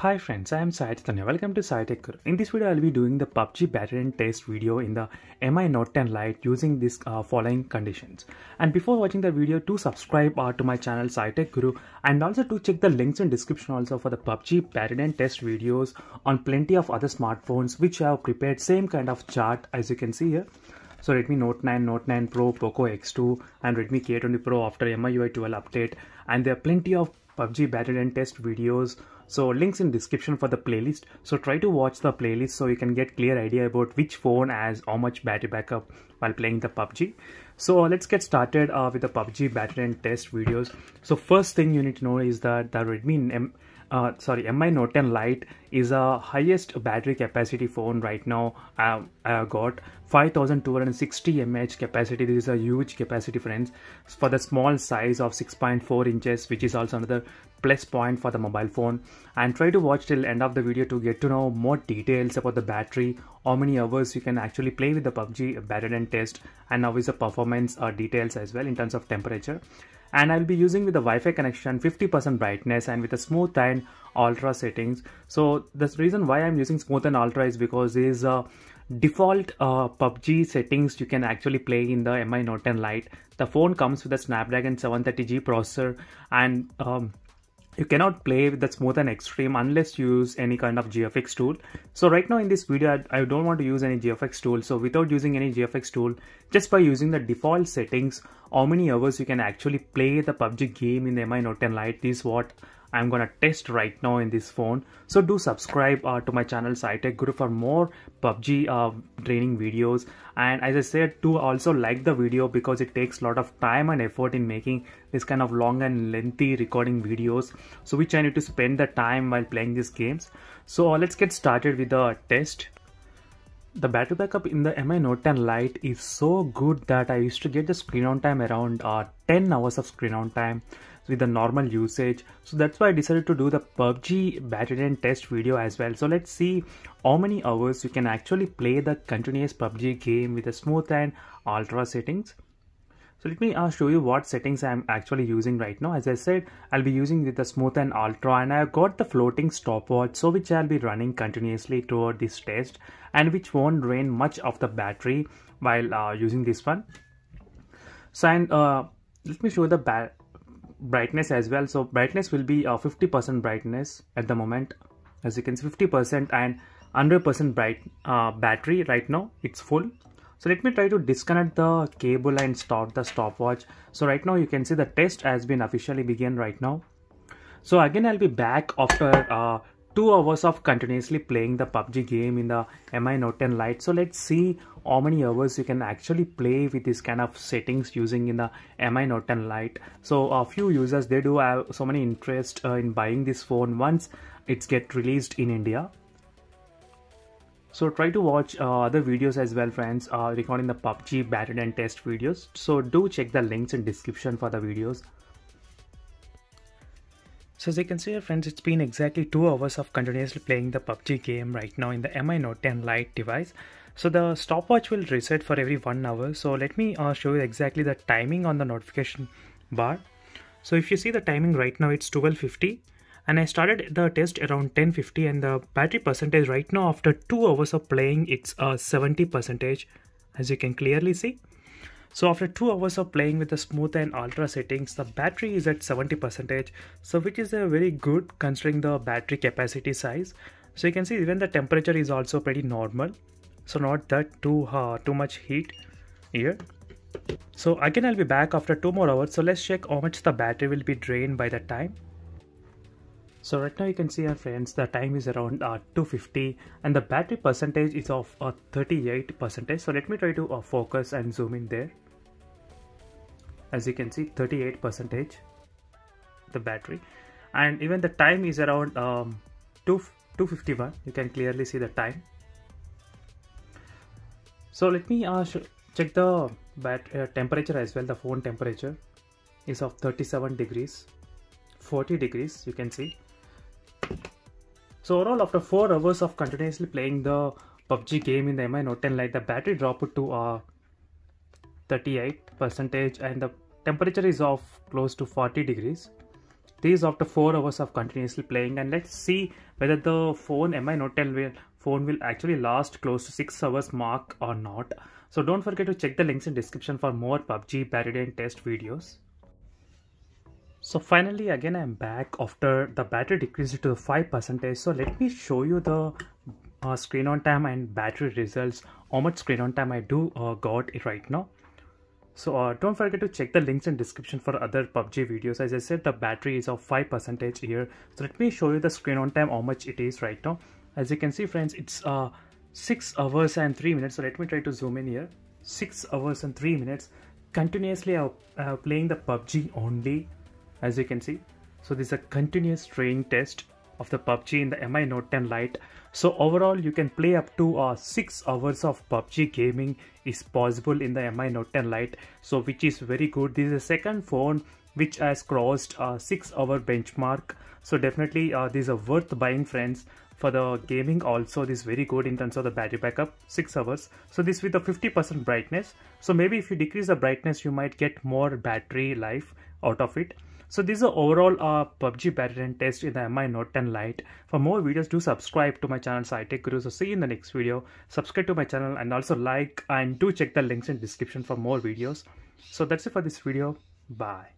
Hi friends, I am Sai Chaitanya. Welcome to Sai Tech Guru. In this video, I will be doing the PUBG battery and test video in the MI Note 10 Lite using this following conditions. And before watching the video, do subscribe to my channel Sai Tech Guru and also to check the links in description also for the PUBG battery and test videos on plenty of other smartphones which I have prepared same kind of chart as you can see here. So Redmi Note 9, Note 9 Pro, Poco X2 and Redmi K20 Pro after MIUI 12 update, and there are plenty of PUBG battery and test videos. So links in description for the playlist. So try to watch the playlist so you can get clear idea about which phone has how much battery backup while playing the PUBG. So let's get started with the PUBG battery and test videos. So first thing you need to know is that the MI Note 10 Lite is a highest battery capacity phone right now. I got 5260 mAh capacity. This is a huge capacity, friends, for the small size of 6.4 inches, which is also another plus point for the mobile phone. And try to watch till end of the video to get to know more details about the battery, how many hours you can actually play with the PUBG battery and test, and how is the performance details as well in terms of temperature. And I'll be using with the Wi-Fi connection, 50% brightness, and with a smooth and ultra settings. So the reason why I'm using smooth and ultra is because there is a default PUBG settings you can actually play in the MI Note 10 Lite. The phone comes with a Snapdragon 730G processor, and you cannot play with the smooth and extreme unless you use any kind of GFX tool. So right now in this video, I don't want to use any GFX tool. So without using any GFX tool, just by using the default settings, how many hours you can actually play the PUBG game in the MI Note 10 Lite is what I'm gonna test right now in this phone. So do subscribe to my channel Sai Tech Guru for more PUBG training videos. And as I said, do also like the video because it takes a lot of time and effort in making this kind of long and lengthy recording videos, so which I need to spend the time while playing these games. So let's get started with the test. The battery backup in the MI Note 10 Lite is so good that I used to get the screen on time around 10 hours of screen on time with the normal usage. So that's why I decided to do the PUBG battery and test video as well. So let's see how many hours you can actually play the continuous PUBG game with the smooth and ultra settings. So let me show you what settings I'm actually using right now. As I said, I'll be using with the smooth and ultra, and I've got the floating stopwatch, so which I'll be running continuously toward this test, and which won't drain much of the battery while using this one. So and let me show the brightness as well. So brightness will be 50% brightness at the moment, as you can see, 50% and 100% bright battery right now. It's full. So let me try to disconnect the cable and start the stopwatch. So right now you can see the test has been officially begun right now. So again, I'll be back after 2 hours of continuously playing the PUBG game in the MI Note 10 Lite. So let's see how many hours you can actually play with this kind of settings using in the MI Note 10 Lite. So a few users, they do have so many interest in buying this phone once it's get released in India. So try to watch other videos as well, friends, recording the PUBG battery and test videos. So do check the links in description for the videos. So as you can see here, friends, it's been exactly 2 hours of continuously playing the PUBG game right now in the MI Note 10 Lite device. So the stopwatch will reset for every 1 hour. So let me show you exactly the timing on the notification bar. So if you see the timing right now, it's 12:50. And I started the test around 10:50, and the battery percentage right now after 2 hours of playing, it's 70%, as you can clearly see. So after 2 hours of playing with the smooth and ultra settings, the battery is at 70%, so which is a very good considering the battery capacity size. So you can see even the temperature is also pretty normal, so not that too much heat here. So again, I'll be back after 2 more hours. So let's check how much the battery will be drained by the time. So right now you can see here, friends, the time is around 2:50 and the battery percentage is of 38%. So let me try to focus and zoom in there. As you can see, 38% the battery, and even the time is around 2:51. You can clearly see the time. So let me check the temperature as well. The phone temperature is of 37 degrees, 40 degrees, you can see. So overall, after 4 hours of continuously playing the PUBG game in the MI Note 10 Lite, the battery dropped to 38% and the temperature is of close to 40 degrees. This is after 4 hours of continuously playing, and let's see whether the phone Mi Note 10 phone will actually last close to 6 hours mark or not. So don't forget to check the links in description for more PUBG battery and test videos. So finally again I'm back after the battery decreased to the 5%. So let me show you the screen on time and battery results, how much screen on time I do got it right now. So don't forget to check the links in description for other PUBG videos. As I said, the battery is of 5% here. So let me show you the screen on time, how much it is right now. As you can see friends, it's 6 hours and 3 minutes. So let me try to zoom in here. 6 hours and 3 minutes continuously playing the PUBG only, as you can see. So this is a continuous training test of the PUBG in the Mi Note 10 Lite. So overall you can play up to 6 hours of PUBG gaming is possible in the Mi Note 10 Lite, so which is very good. This is the second phone which has crossed 6 hour benchmark, so definitely this is a worth buying friends. For the gaming also, this is very good in terms of the battery backup, 6 hours. So this with a 50% brightness, so maybe if you decrease the brightness you might get more battery life out of it. So this is the overall PUBG battery and test in the Mi Note 10 Lite. For more videos, do subscribe to my channel SciTech Guru. So see you in the next video. Subscribe to my channel and also like, and do check the links in description for more videos. So that's it for this video. Bye.